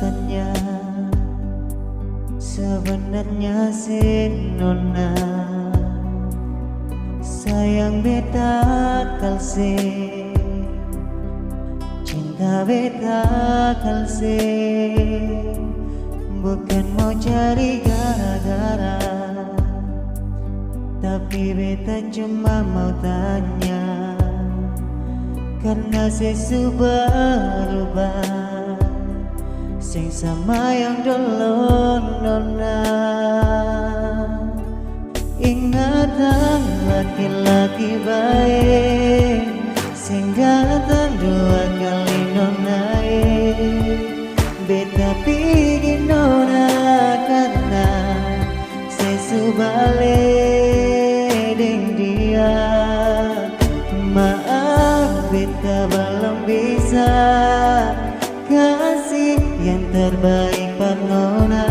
tanya, sebenarnya si Nona sayang beta kalse, cinta beta kalse, bukan mau cari gara-gara, tapi beta cuma mau tanya, karena sesu berubah, sing sama yang dulu Nona. Ingatan laki-laki baik, sing datang dua kali Nona. Beta pingin Nona karena sesu balik deng dia. Maaf beta belum bisa kasih yang terbaik per Nona,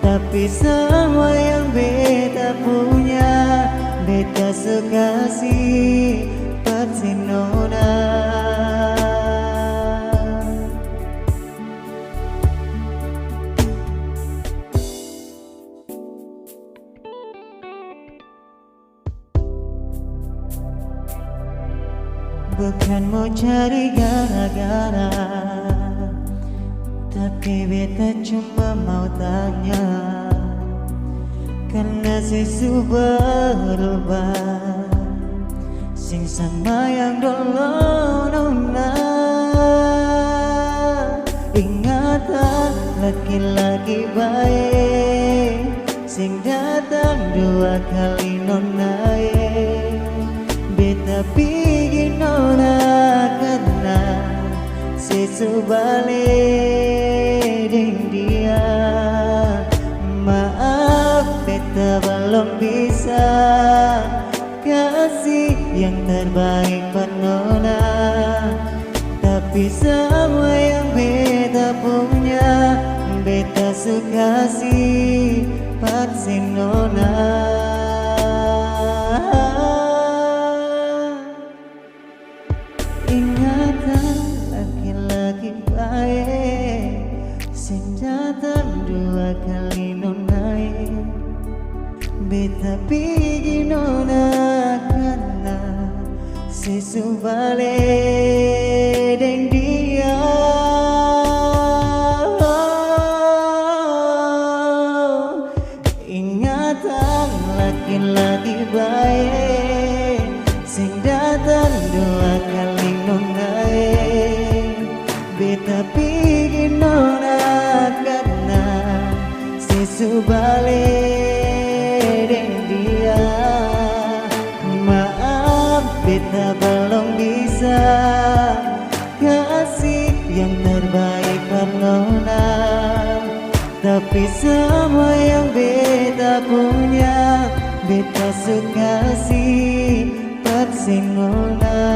tapi semua yang beta punya beta sekasih per si Nona. Bukan mau cari gara-gara, tapi beta cuma mau tanya, karena sesu berubah, sing sama yang dulu Nona. Ingatan laki-laki baik, sing datang dua kali Nona. Beta pingin Nona karena sesu balik deng dia. Maaf beta belum bisa kasih yang terbaik per Nona, tapi semua yang beta punya beta sekasih per si Nona. Ingatan laki-laki baik, sing datang dua kali Nona. Beta pingin Nona karena sesu balik deng dia. Ingatan laki-laki baik, sing datang dua kali Nona. Beta pingin Nona karena sesu balik deng dia. Maaf beta belum bisa kasih yang terbaik per Nona, tapi semua yang beta punya beta sekasih per si Nona.